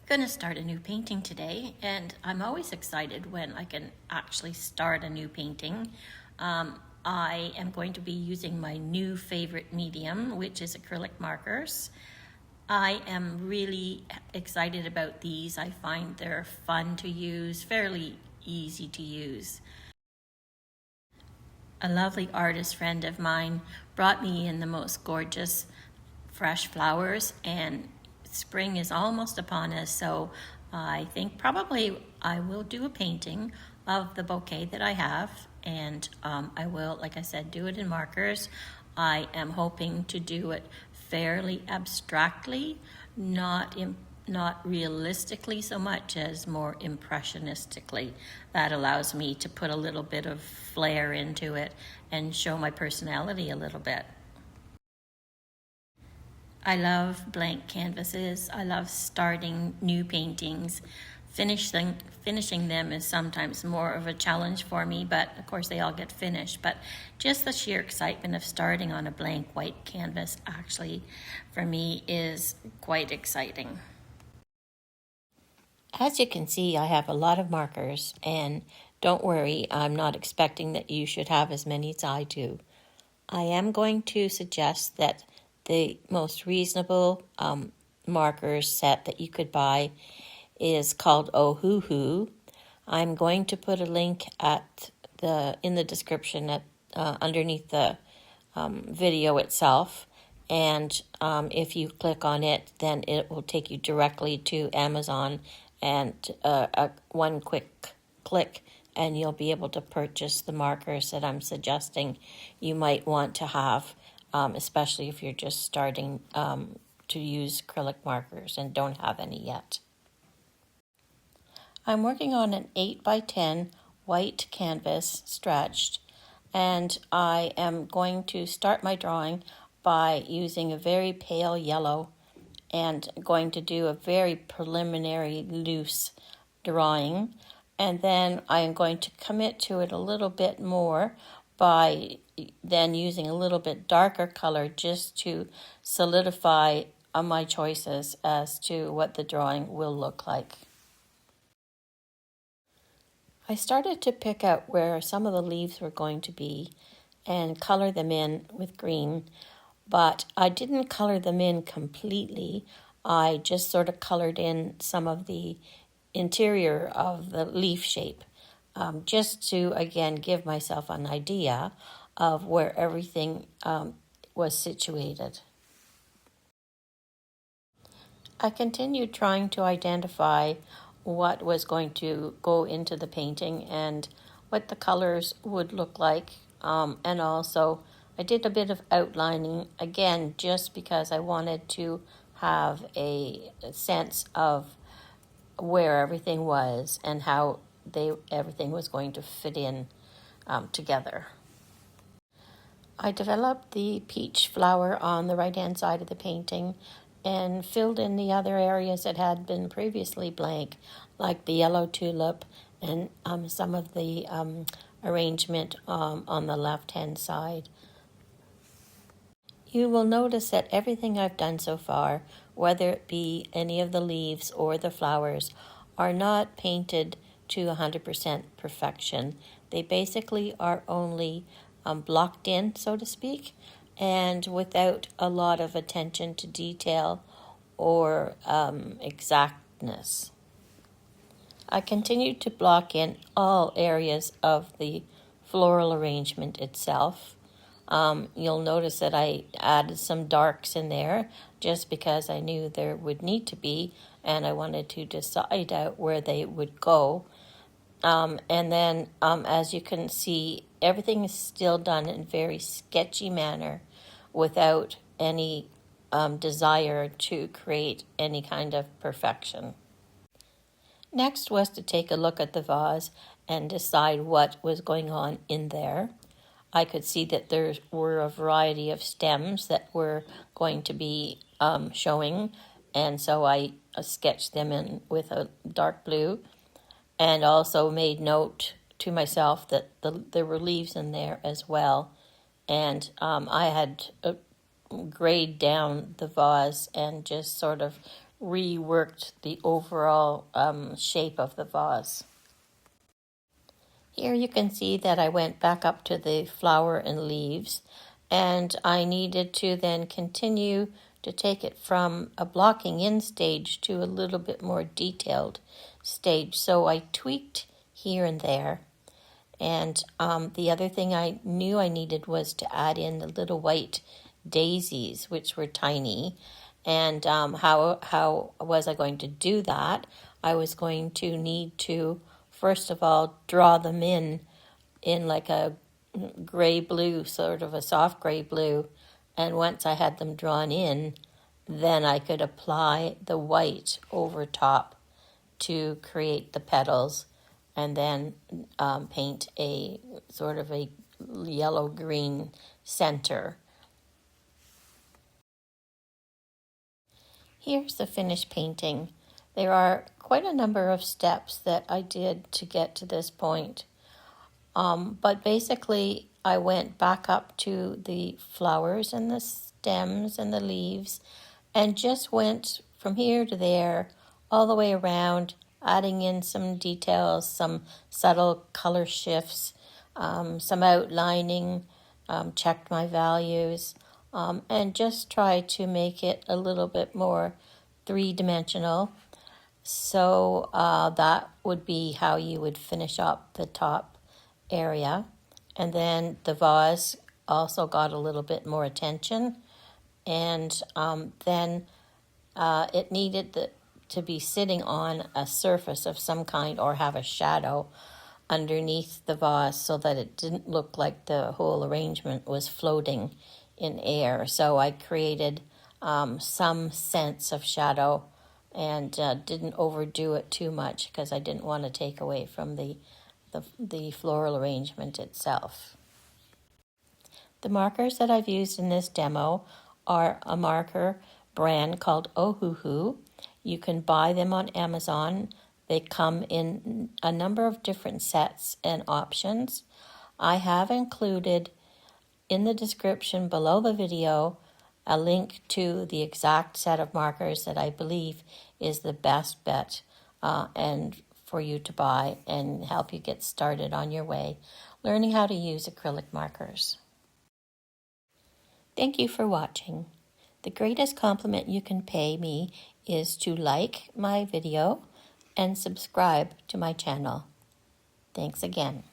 Going to start a new painting today, and I'm always excited when I can actually start a new painting. I am going to be using my new favorite medium, which is acrylic markers. I am really excited about these. I find they're fun to use, fairly easy to use. A lovely artist friend of mine brought me in the most gorgeous fresh flowers, and spring is almost upon us, so I think probably I will do a painting of the bouquet that I have, and I will, like I said, do it in markers. I am hoping to do it fairly abstractly, not realistically so much as more impressionistically. That allows me to put a little bit of flair into it and show my personality a little bit. I love blank canvases. I love starting new paintings. Finishing them is sometimes more of a challenge for me, but of course they all get finished. But just the sheer excitement of starting on a blank white canvas actually, for me, is quite exciting. As you can see, I have a lot of markers, and don't worry, I'm not expecting that you should have as many as I do. I am going to suggest that the most reasonable markers set that you could buy is called Ohuhu. I'm going to put a link in the description underneath the video itself, and if you click on it, then it will take you directly to Amazon, and one quick click and you'll be able to purchase the markers that I'm suggesting you might want to have, especially if you're just starting to use acrylic markers and don't have any yet. I'm working on an 8x10 white canvas stretched, and I am going to start my drawing by using a very pale yellow and going to do a very preliminary loose drawing, and then I am going to commit to it a little bit more by then using a little bit darker color just to solidify my choices as to what the drawing will look like. I started to pick out where some of the leaves were going to be and color them in with green, but I didn't color them in completely. I just sort of colored in some of the interior of the leaf shape, just to, again, give myself an idea of where everything was situated. I continued trying to identify what was going to go into the painting and what the colors would look like, and also I did a bit of outlining, again, just because I wanted to have a sense of where everything was and how everything was going to fit in together. I developed the peach flower on the right-hand side of the painting and filled in the other areas that had been previously blank, like the yellow tulip and some of the arrangement on the left-hand side. You will notice that everything I've done so far, whether it be any of the leaves or the flowers, are not painted to 100% perfection. They basically are only blocked in, so to speak, and without a lot of attention to detail or exactness. I continued to block in all areas of the floral arrangement itself. You'll notice that I added some darks in there just because I knew there would need to be, and I wanted to decide out where they would go. And then, as you can see, everything is still done in a very sketchy manner without any desire to create any kind of perfection. Next was to take a look at the vase and decide what was going on in there. I could see that there were a variety of stems that were going to be showing, and so I sketched them in with a dark blue, and also made note to myself that there were leaves in there as well. And I had grayed down the vase and just sort of reworked the overall shape of the vase. Here you can see that I went back up to the flower and leaves, and I needed to then continue to take it from a blocking in stage to a little bit more detailed stage. So I tweaked here and there. And the other thing I knew I needed was to add in the little white daisies, which were tiny. And how was I going to do that? I was going to need to, first of all, draw them in like a gray blue, sort of a soft gray blue. And once I had them drawn in, then I could apply the white over top to create the petals, and then paint a sort of a yellow-green center. Here's the finished painting. There are quite a number of steps that I did to get to this point. But basically, I went back up to the flowers and the stems and the leaves and just went from here to there, all the way around, adding in some details, some subtle color shifts, some outlining, checked my values, and just tried to make it a little bit more three-dimensional. So that would be how you would finish up the top area. And then the vase also got a little bit more attention, and then it needed to be sitting on a surface of some kind or have a shadow underneath the vase so that it didn't look like the whole arrangement was floating in air. So I created some sense of shadow and didn't overdo it too much because I didn't want to take away from the floral arrangement itself. The markers that I've used in this demo are a marker brand called Ohuhu. You can buy them on Amazon. They come in a number of different sets and options. I have included in the description below the video a link to the exact set of markers that I believe is the best bet and for you to buy and help you get started on your way learning how to use acrylic markers. Thank you for watching. The greatest compliment you can pay me is to like my video and subscribe to my channel. Thanks again.